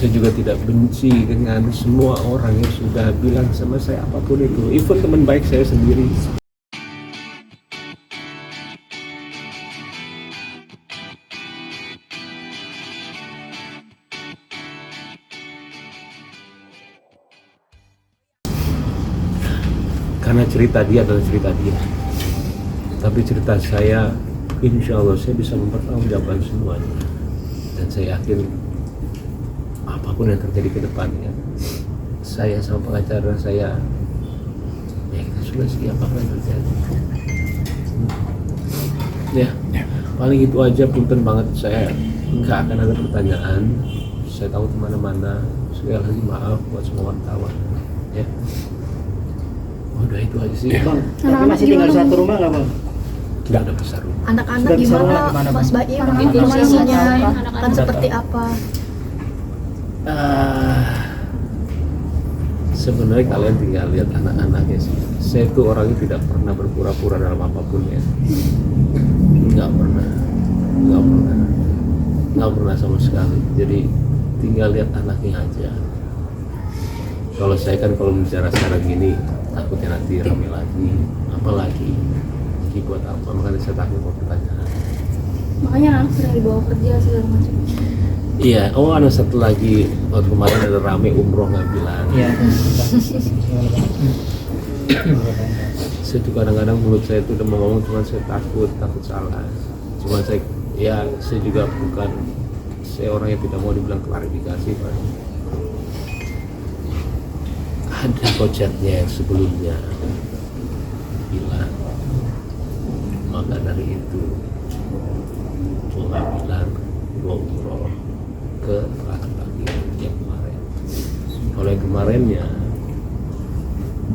Saya juga tidak benci dengan semua orang yang sudah bilang sama saya apapun itu, even teman baik saya sendiri. Karena cerita dia adalah cerita dia, tapi cerita saya, insya Allah saya bisa mempertanggungjawabkan semuanya. Dan saya yakin apapun yang terjadi ke depannya, saya sama pengacara saya, ya kita sudah siap apa yang terjadi. Ya, paling itu aja. Punten banget, saya nggak akan ada pertanyaan. Saya tahu kemana-mana. Sekali lagi maaf buat semua wartawan. Ya, udah itu aja sih. Bang, tapi masih tinggal di satu rumah nggak bang? Tidak ada besar rumah. Anak-anak gimana, Mas Baim? Posisinya kan seperti apa? Sebenarnya kalian tinggal lihat anak-anaknya sih. Saya tuh orangnya tidak pernah berpura-pura dalam apapun ya. Nggak pernah sama sekali. Jadi tinggal lihat anaknya aja. Kalau saya kan kalau bicara sekarang gini, takutnya nanti rame lagi, apalagi buat apa, makanya saya takut mau pertanyaan. Makanya anak sering dibawa kerja segala macam. Iya, anak satu lagi, waktu kemarin ada rame umroh nggak bilang. Iya. Saya tuh kadang-kadang mulut saya tuh udah mau ngomong, cuman saya takut salah. Cuman saya juga bukan, saya orang yang tidak mau dibilang klarifikasi, Pak. Ada kocetnya yang sebelumnya bilang, maka dari itu gua bilang gua umroh ke laki-laki yang kemarin. Kalau yang kemarinnya,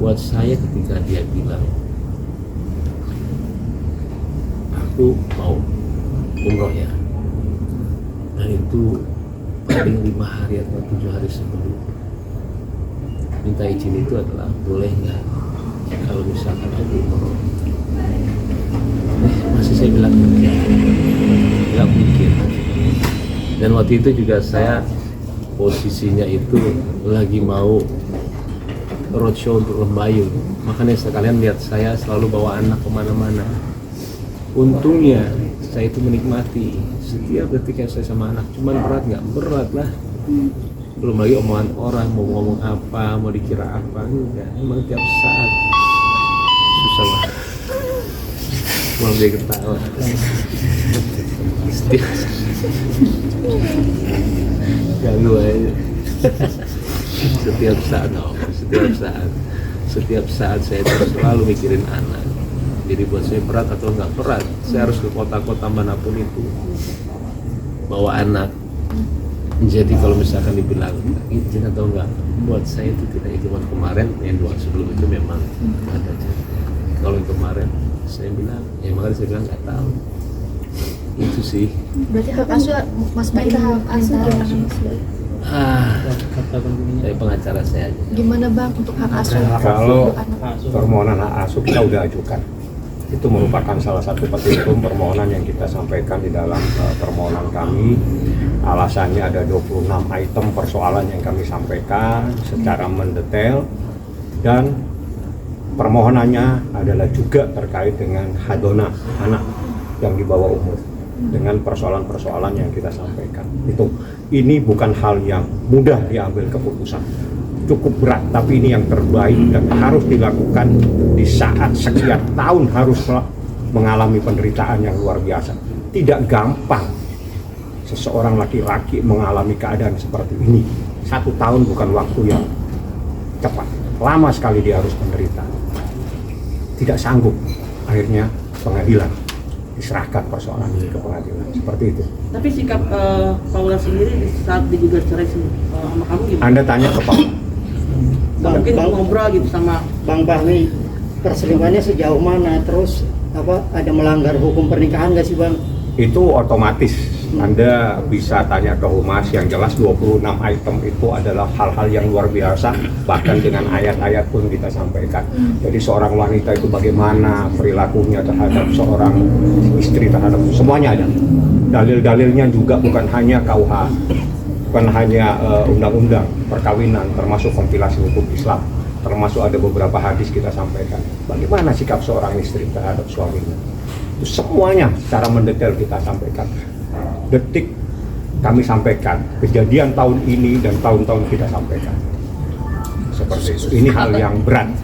buat saya ketika dia bilang aku mau umroh ya, dan itu paling 5 hari atau 7 hari sebelum minta izin, itu adalah boleh nggak kalau misalkan aku umroh. Masih saya bilang nggak mungkin. Dan waktu itu juga saya posisinya itu lagi mau roadshow untuk Lembayung, makanya sekalian lihat saya selalu bawa anak kemana-mana. Untungnya saya itu menikmati setiap detik yang saya sama anak. Cuman berat nggak? Berat lah. Belum lagi omongan orang, mau ngomong apa, mau dikira apa, enggak. Emang tiap saat susah banget. Mau dia ketawa. Ganggu aja. Setiap saat saya terus selalu mikirin anak. Jadi buat saya berat atau nggak berat, saya harus ke kota-kota manapun itu bawa anak. Jadi kalau misalkan dibilang izin atau enggak, buat saya itu tidak izin. Buat kemarin yang 2 sebelum itu memang ada. Kalau yang kemarin saya bilang, ya makanya saya bilang nggak tahu. Itu sih. Berarti hak asuh Mas Baim hak asuh Saya pengacara saya aja. gimana Bang untuk hak asuh? Kalau permohonan hak asuh kita udah ajukan, itu merupakan salah satu petitum permohonan yang kita sampaikan di dalam permohonan kami. Alasannya ada 26 item persoalan yang kami sampaikan secara mendetail, dan permohonannya adalah juga terkait dengan hadona anak yang di bawah umur, dengan persoalan-persoalan yang kita sampaikan. Ini bukan hal yang mudah diambil keputusan, cukup berat, tapi ini yang terbaik dan harus dilakukan di saat sekian tahun harus mengalami penderitaan yang luar biasa. Tidak gampang seseorang laki-laki mengalami keadaan seperti ini. 1 tahun bukan waktu yang cepat, lama sekali dia harus menderita. Tidak sanggup, akhirnya pengadilan diserahkan persoalan ini ke pengadilan, seperti itu. Tapi sikap Paula sendiri saat digugat cerai sama kamu gimana? Anda tanya ke Paula. Mungkin ngobrol gitu sama Bang Bahmi, perselingkuhannya sejauh mana? Terus ada melanggar hukum pernikahan nggak sih Bang? Itu otomatis Anda bisa tanya ke Humas. Yang jelas 26 item itu adalah hal-hal yang luar biasa, bahkan dengan ayat-ayat pun kita sampaikan. Jadi seorang wanita itu bagaimana perilakunya terhadap seorang istri, terhadap semuanya ada. Dalil-dalilnya juga bukan hanya KUH bukan hanya undang-undang perkawinan, termasuk kompilasi hukum Islam, termasuk ada beberapa hadis kita sampaikan. Bagaimana sikap seorang istri terhadap suaminya? Itu semuanya secara mendetail kita sampaikan. Detik kami sampaikan, kejadian tahun ini dan tahun-tahun kita sampaikan. Seperti itu. Ini hal yang berat.